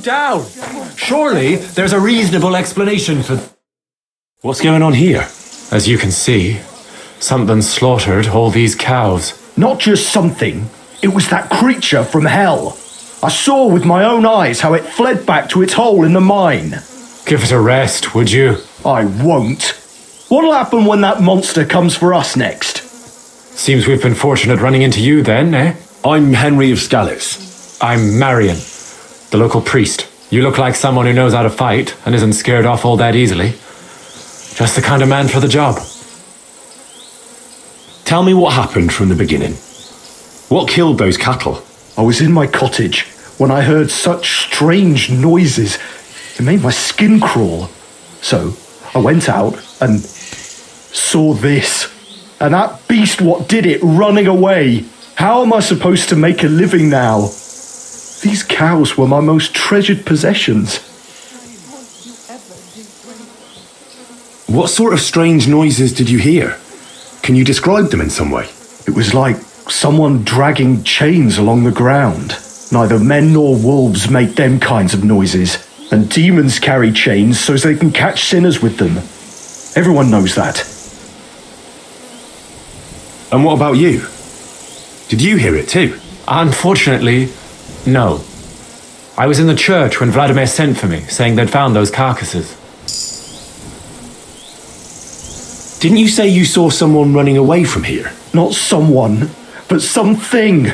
down! Surely there's a reasonable explanation for... What's going on here? As you can see, something slaughtered all these cows. Not just something. It was that creature from hell. I saw with my own eyes how it fled back to its hole in the mine. Give it a rest, would you? I won't. What'll happen when that monster comes for us next? Seems we've been fortunate running into you then, eh? I'm Henry of Scallis. I'm Marion, the local priest. You look like someone who knows how to fight and isn't scared off all that easily. Just the kind of man for the job. Tell me what happened from the beginning. What killed those cattle? I was in my cottage when I heard such strange noises. It made my skin crawl. So I went out and saw this. And that beast what did it running away. How am I supposed to make a living now? These cows were my most treasured possessions. What sort of strange noises did you hear? Can you describe them in some way? It was like someone dragging chains along the ground. Neither men nor wolves make them kinds of noises. And demons carry chains so they can catch sinners with them. Everyone knows that. And what about you? Did you hear it too? Unfortunately, no. I was in the church when Vladimir sent for me, saying they'd found those carcasses. Didn't you say you saw someone running away from here? Not someone, but something.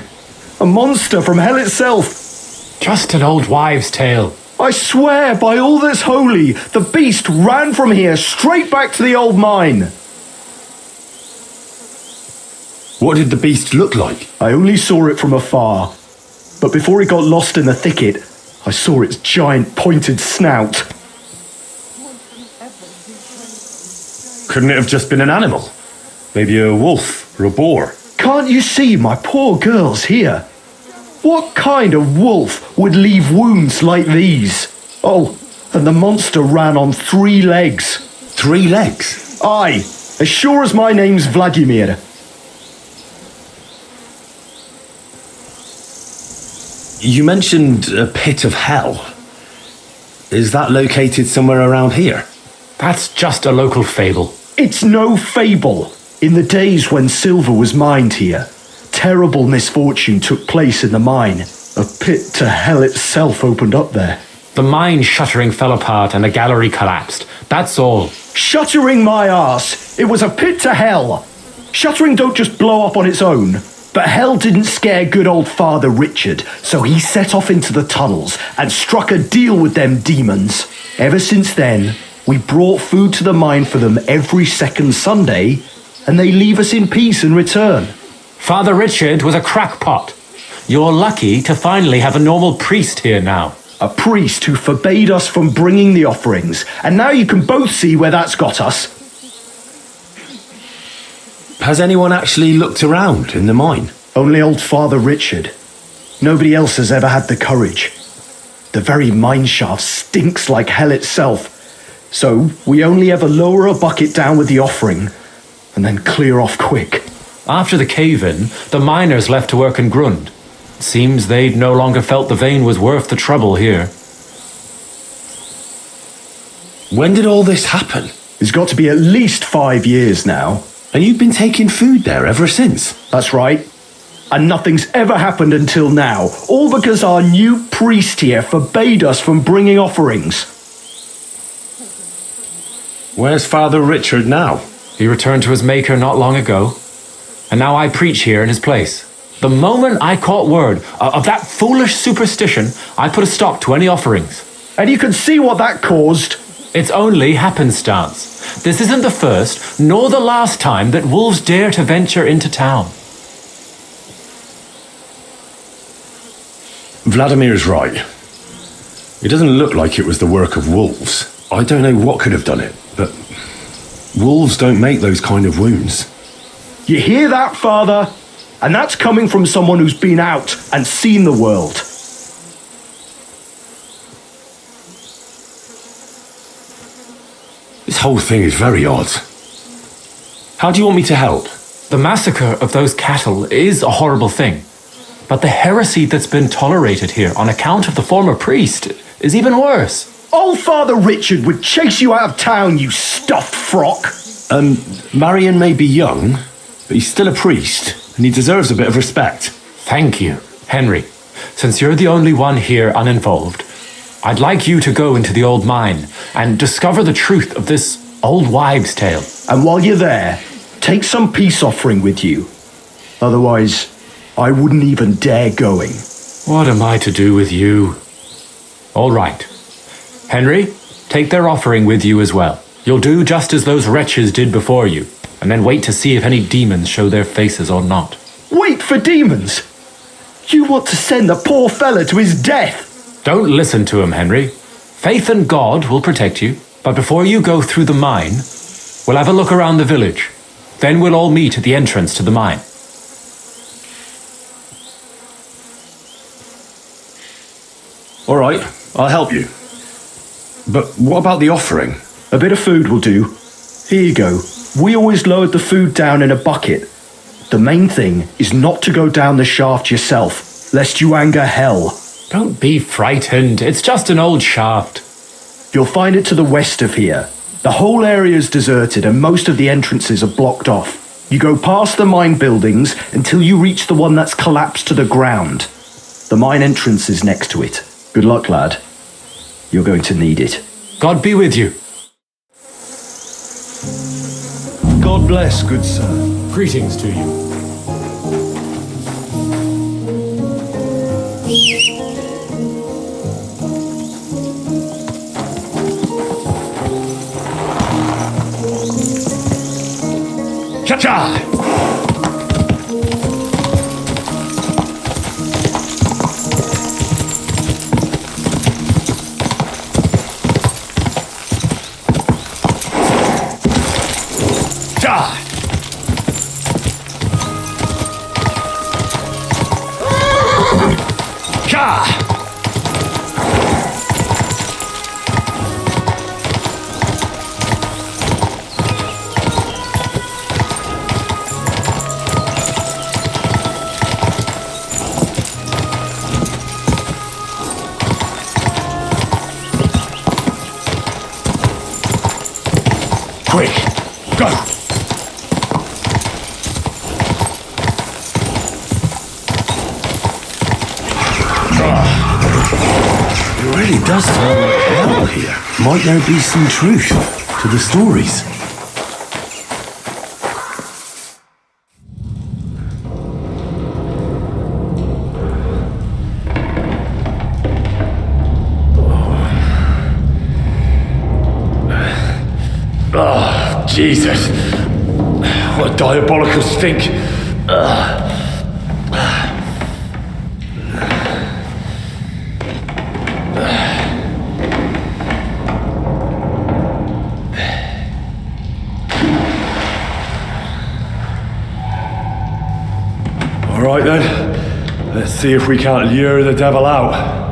A monster from hell itself. Just an old wives' tale. I swear by all that's holy, the beast ran from here straight back to the old mine. What did the beast look like? I only saw it from afar. But before it got lost in the thicket, I saw its giant pointed snout. Couldn't it have just been an animal? Maybe a wolf or a boar? Can't you see my poor girls here? What kind of wolf would leave wounds like these? Oh, and the monster ran on 3 legs. 3 legs? Aye, as sure as my name's Vladimir. You mentioned a pit of hell. Is that located somewhere around here? That's just a local fable. It's no fable. In the days when silver was mined here, terrible misfortune took place in the mine. A pit to hell itself opened up there. The mine shuttering fell apart and the gallery collapsed. That's all. Shuttering my arse! It was a pit to hell! Shuttering don't just blow up on its own. But hell didn't scare good old Father Richard, so he set off into the tunnels and struck a deal with them demons. Ever since then, we brought food to the mine for them every second Sunday, and they leave us in peace in return. Father Richard was a crackpot. You're lucky to finally have a normal priest here now. A priest who forbade us from bringing the offerings, and now you can both see where that's got us. Has anyone actually looked around in the mine? Only old Father Richard. Nobody else has ever had the courage. The very mine shaft stinks like hell itself. So we only ever lower a bucket down with the offering and then clear off quick. After the cave-in, the miners left to work in Grund. Seems they'd no longer felt the vein was worth the trouble here. When did all this happen? It's got to be at least 5 years now. And you've been taking food there ever since? That's right. And nothing's ever happened until now, all because our new priest here forbade us from bringing offerings. Where's Father Richard now? He returned to his maker not long ago, and now I preach here in his place. The moment I caught word of that foolish superstition, I put a stop to any offerings. And you can see what that caused. It's only happenstance. This isn't the first, nor the last time that wolves dare to venture into town. Vladimir's right. It doesn't look like it was the work of wolves. I don't know what could have done it, but wolves don't make those kind of wounds. You hear that, Father? And that's coming from someone who's been out and seen the world. This whole thing is very odd. How do you want me to help? The massacre of those cattle is a horrible thing, but the heresy that's been tolerated here on account of the former priest, is even worse. Old Father Richard would chase you out of town, you stuffed frock. Marion may be young, but he's still a priest, and he deserves a bit of respect. Thank you, Henry. Since you're the only one here uninvolved, I'd like you to go into the old mine and discover the truth of this old wives' tale. And while you're there, take some peace offering with you. Otherwise, I wouldn't even dare going. What am I to do with you? All right. Henry, take their offering with you as well. You'll do just as those wretches did before you, and then wait to see if any demons show their faces or not. Wait for demons? You want to send the poor fella to his death? Don't listen to him, Henry. Faith in God will protect you, but before you go through the mine, we'll have a look around the village. Then we'll all meet at the entrance to the mine. All right, I'll help you. But what about the offering? A bit of food will do. Here you go. We always lowered the food down in a bucket. The main thing is not to go down the shaft yourself, lest you anger hell. Don't be frightened. It's just an old shaft. You'll find it to the west of here. The whole area is deserted and most of the entrances are blocked off. You go past the mine buildings until you reach the one that's collapsed to the ground. The mine entrance is next to it. Good luck, lad. You're going to need it. God be with you. God bless, good sir. Greetings to you. Cha-cha! Quick, go! It really does sound like hell here. Might there be some truth to the stories? Oh, Jesus. What a diabolical stink. All right then, let's see if we can't lure the devil out.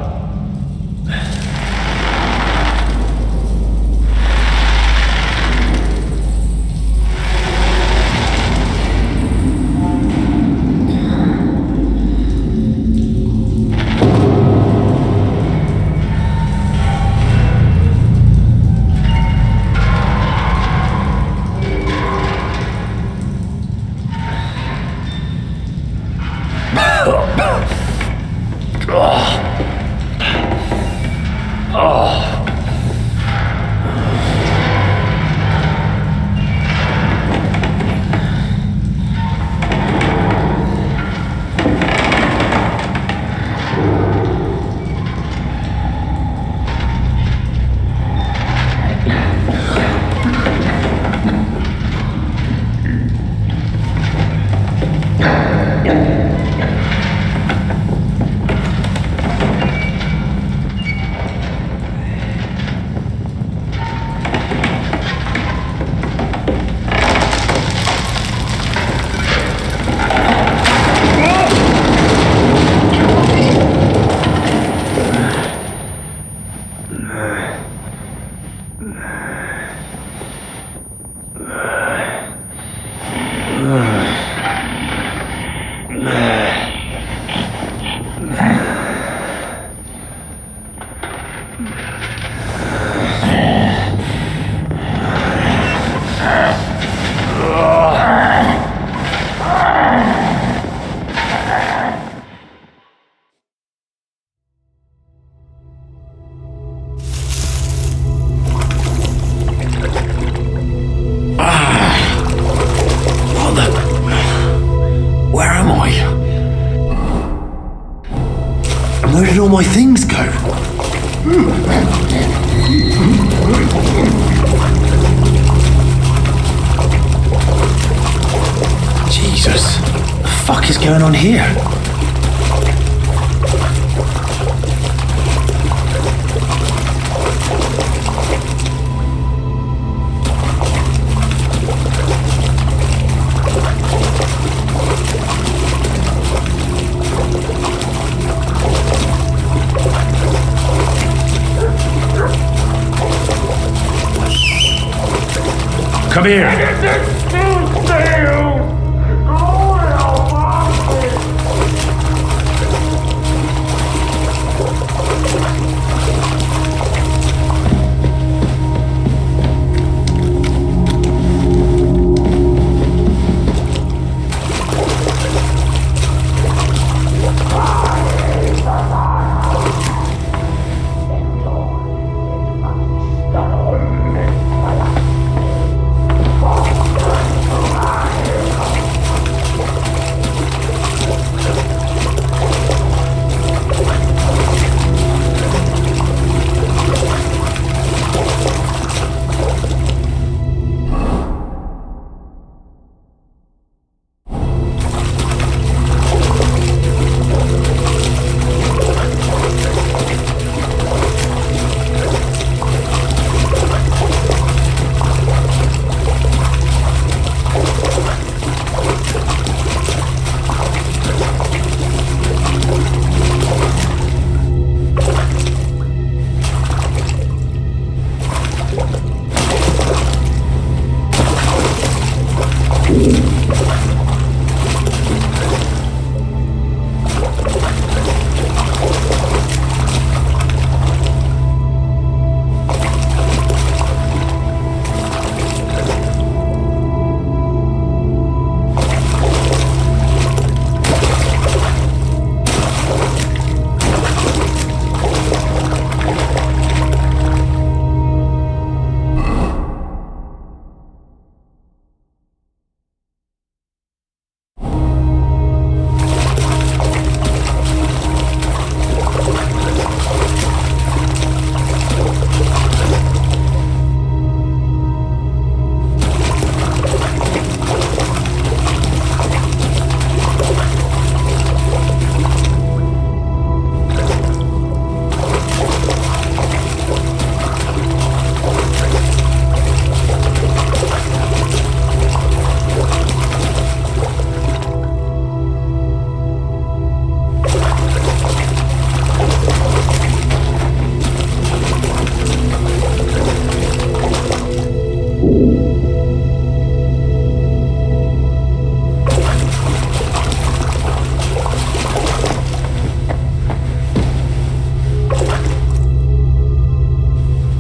Where am I? And where did all my things go? Jesus, what the fuck is going on here? Come here!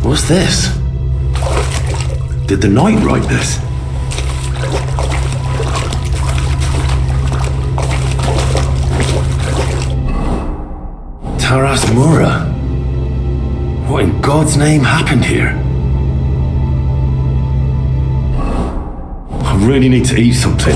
What's this? Did the knight write this? Taras Mura. What in God's name happened here? I really need to eat something.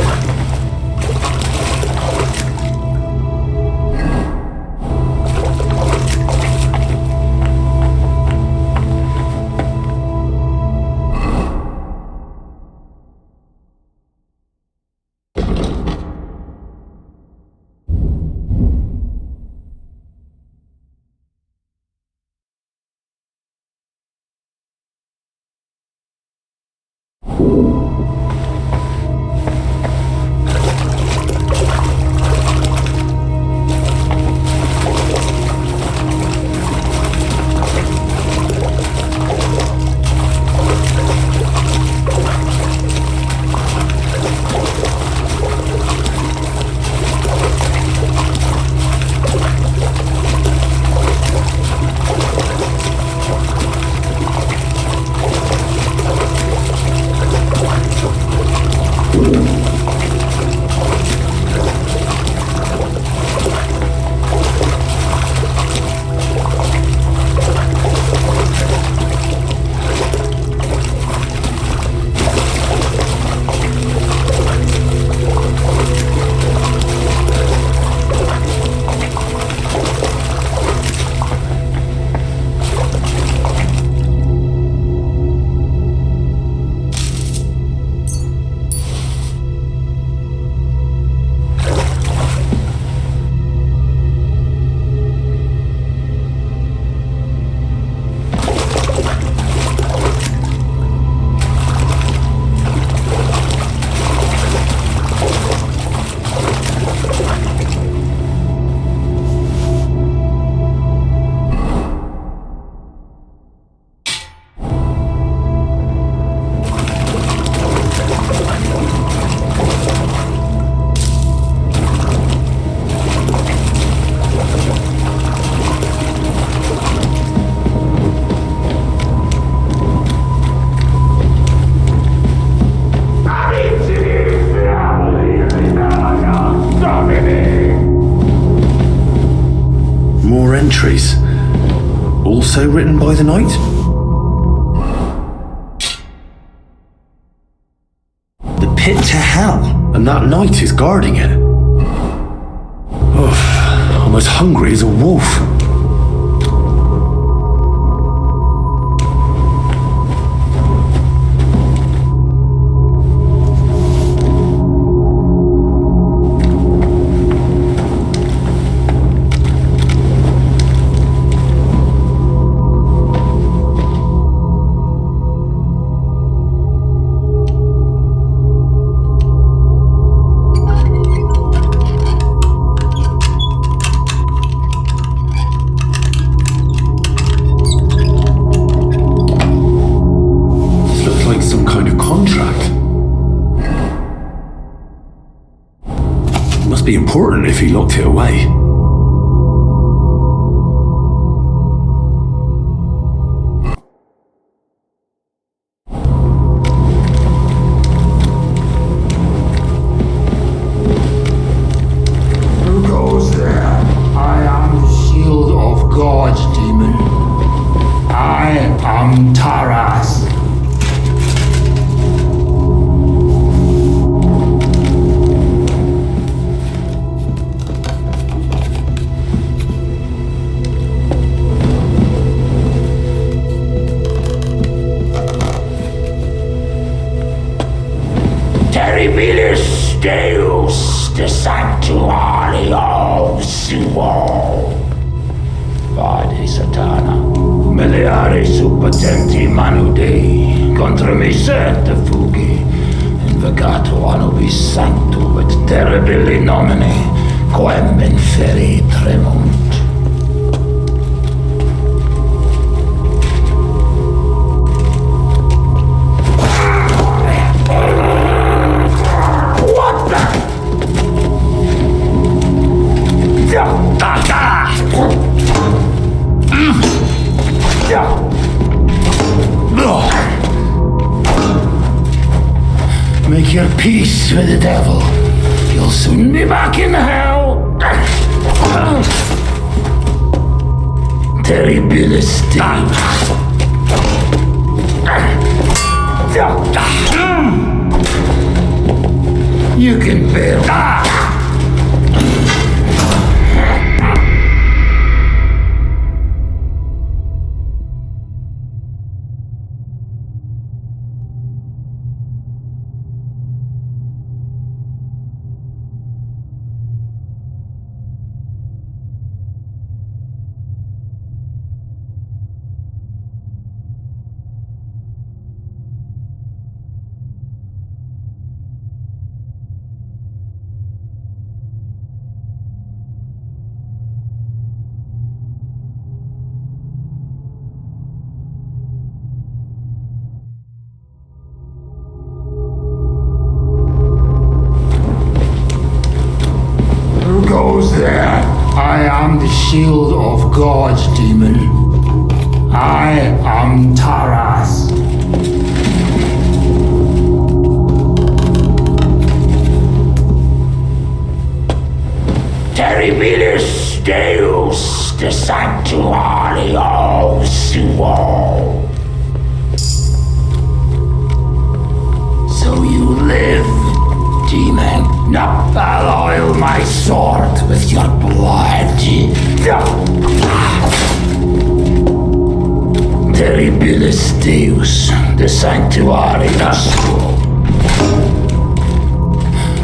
entries. Also written by the knight? The pit to hell. And that knight is guarding it. Oh, I'm as hungry as a wolf. Be important if he locked it away. Who goes there? I am the shield of God's demon. I am Taras. Terribilis Deus de Sanctuario Suo. Vade Satana, meliare suppotenti manu Dei, contra me sette fughi, invocato anubis sanctum et terribili nomine, quem inferi tremunt. Make your peace with the devil. You'll soon be back in hell. Terribilis Deus. You can bear. Who goes there? I am the shield of God's demon. I am Taras. Terribilis Deus de Sanctuario Suo. So you live, demon. Now I'll oil my sword with your blood. Terribilis Deus de Sanctuario Suo.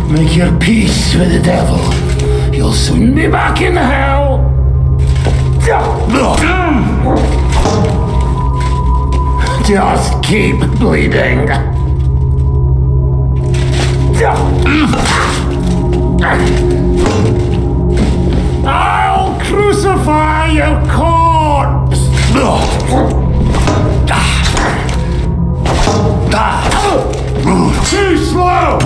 Make your peace with the devil. You'll soon be back in hell. Just keep bleeding. I'll crucify your corpse. Too slow.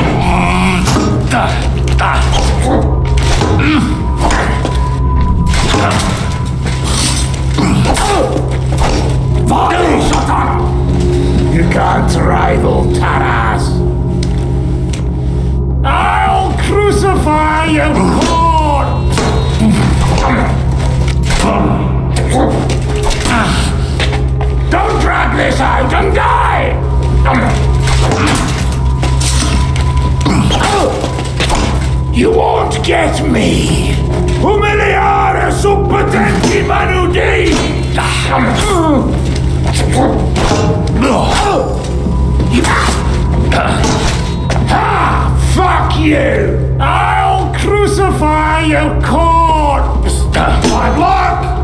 You can't rival Taras. I'll crucify your corpse. Don't drag this out and die! You won't get me! Umiliare subpotenti manudi! Fuck you! I'll crucify your corpse! My luck!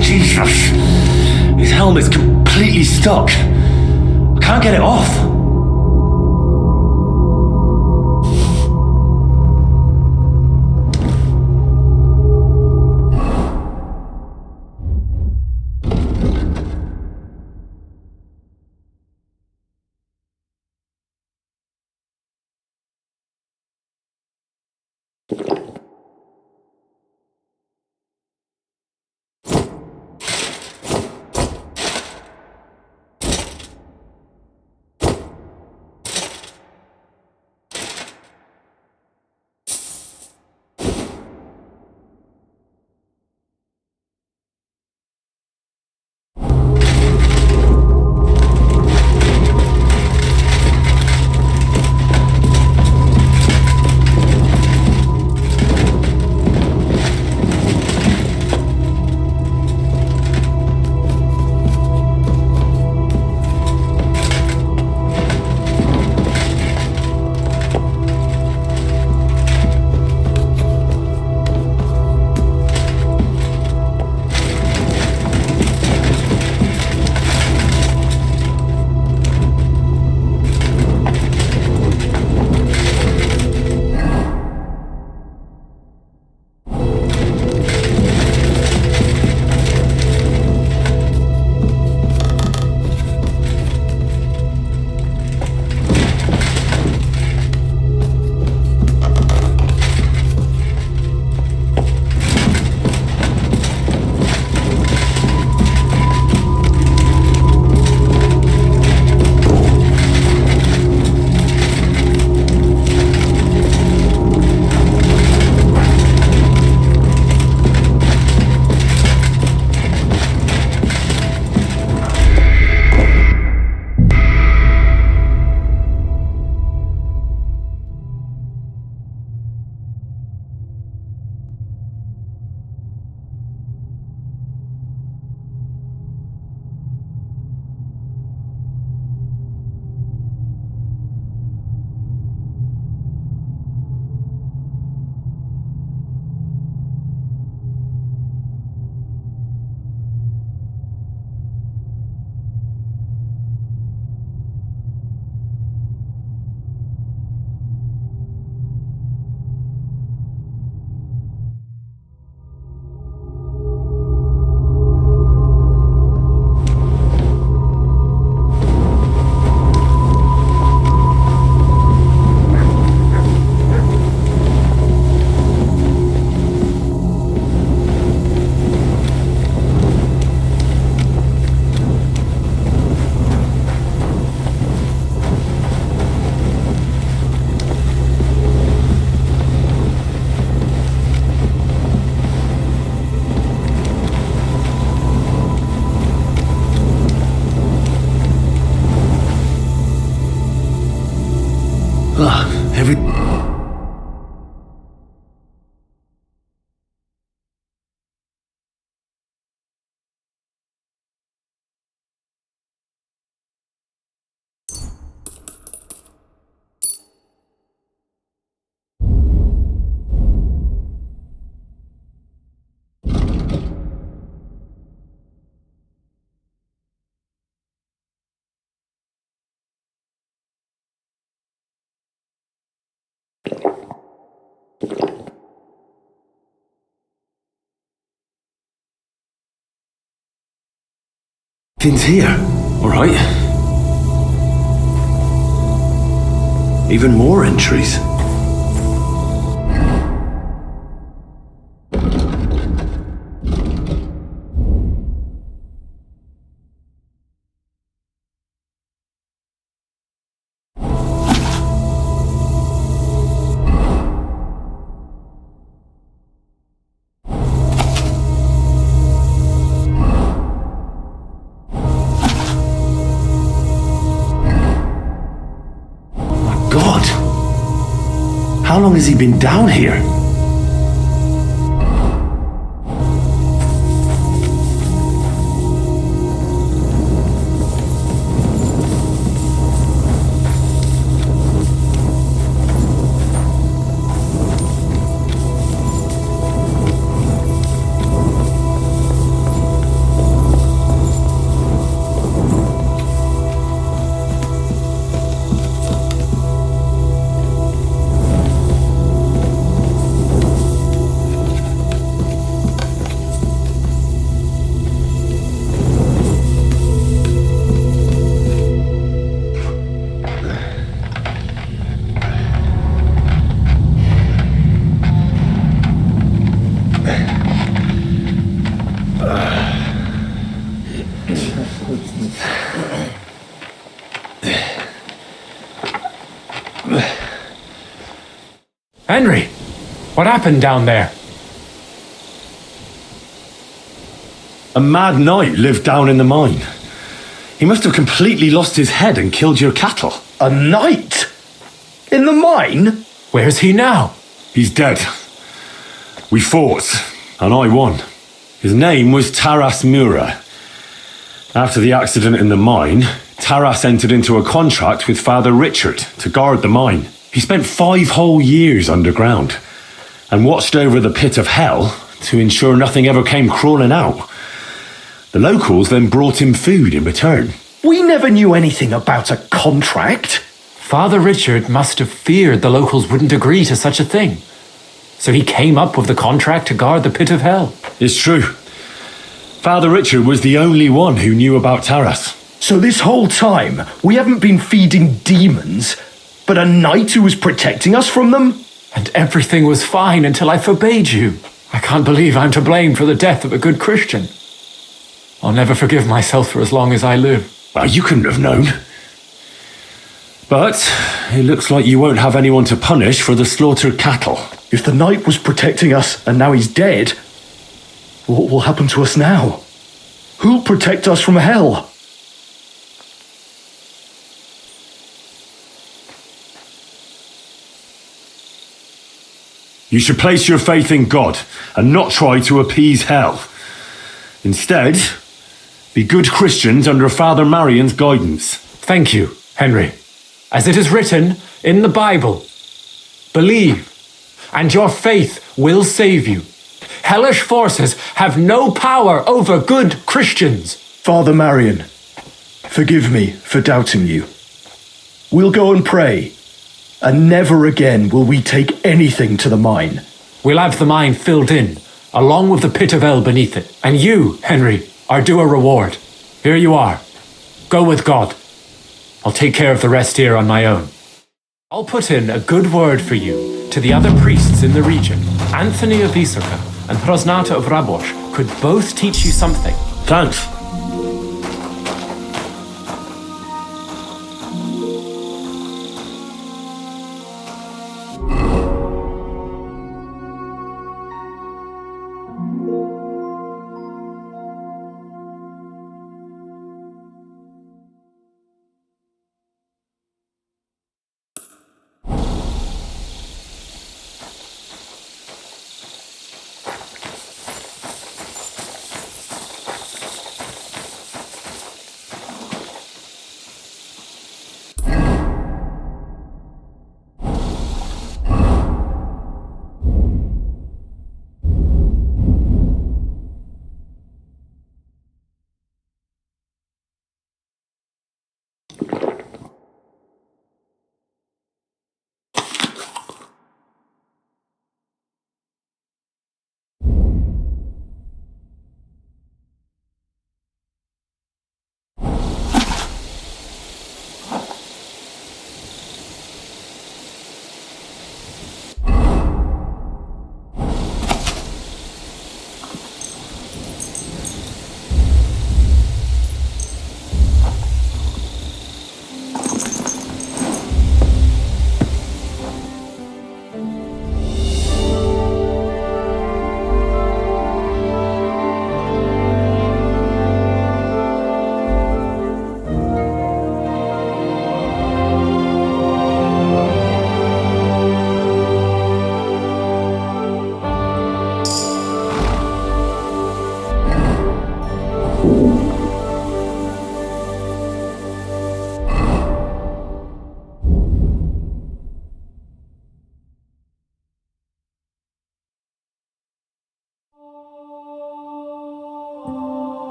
Jesus! His helmet's completely stuck. I can't get it off. Every... Things here, all right. Even more entries. long has he been down here? Henry, what happened down there? A mad knight lived down in the mine. He must have completely lost his head and killed your cattle. A knight? In the mine? Where's he now? He's dead. We fought, and I won. His name was Taras Mura. After the accident in the mine, Taras entered into a contract with Father Richard to guard the mine. He spent 5 whole years underground and watched over the pit of hell to ensure nothing ever came crawling out. The locals then brought him food in return. We never knew anything about a contract. Father Richard must have feared the locals wouldn't agree to such a thing. So he came up with the contract to guard the pit of hell. It's true. Father Richard was the only one who knew about Taras. So this whole time, we haven't been feeding demons, but a knight who was protecting us from them? And everything was fine until I forbade you. I can't believe I'm to blame for the death of a good Christian. I'll never forgive myself for as long as I live. Well, you couldn't have known. But it looks like you won't have anyone to punish for the slaughtered cattle. If the knight was protecting us and now he's dead, what will happen to us now? Who'll protect us from hell? You should place your faith in God and not try to appease hell. Instead, be good Christians under Father Marion's guidance. Thank you, Henry. As it is written in the Bible, believe, and your faith will save you. Hellish forces have no power over good Christians. Father Marion, forgive me for doubting you. We'll go and pray, and never again will we take anything to the mine. We'll have the mine filled in, along with the pit of hell beneath it. And you, Henry, are due a reward. Here you are. Go with God. I'll take care of the rest here on my own. I'll put in a good word for you to the other priests in the region. Anthony of Isoka and Prosnata of Rabosh could both teach you something. Thanks.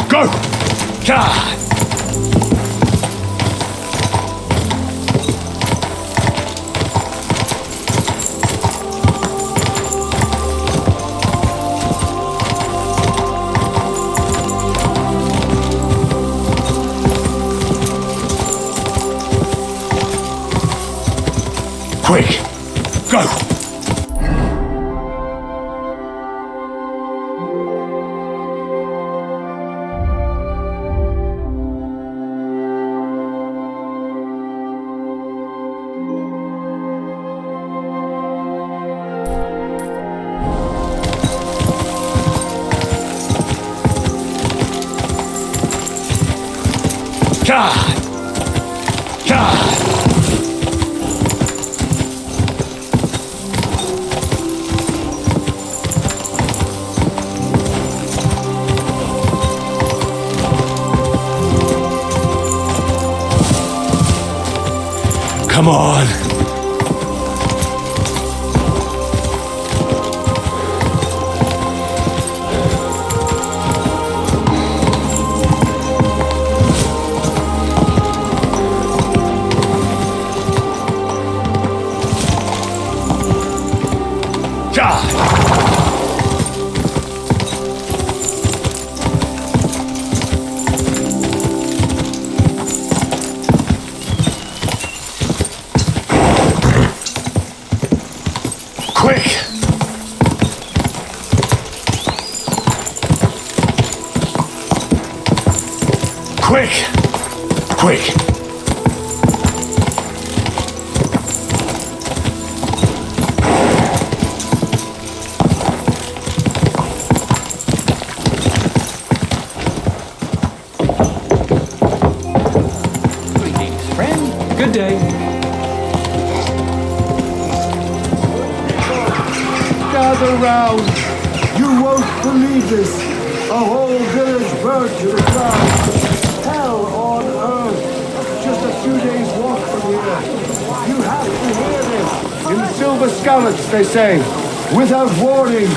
Go! God! Quick! Go! God! God! Come on! Quick! Quick! Quick! Greetings, friend. Good day. Gather round. You won't believe this. A whole village burned to the ground. Hell on earth. Just a few days' walk from here. You have to hear this. In silver scallops, they say, without warning,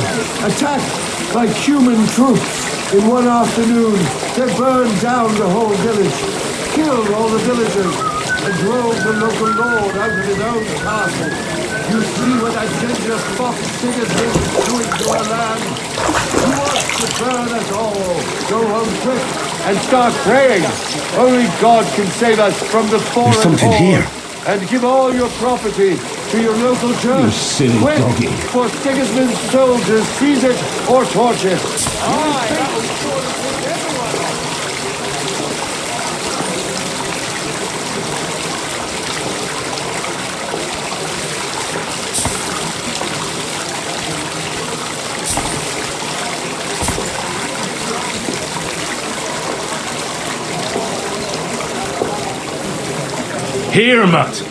attacked by human troops. In one afternoon, they burned down the whole village, killed all the villagers, and drove the local lord out of his own castle. You see what that ginger fox Sigismund is doing to our land? He wants to burn us all. Go home quick and start praying. Only God can save us from the foreign There's something horde. here. And give all your property to your local church. You silly quick, doggy. for Sigismund's soldiers seize it or torch it. Here, Matt!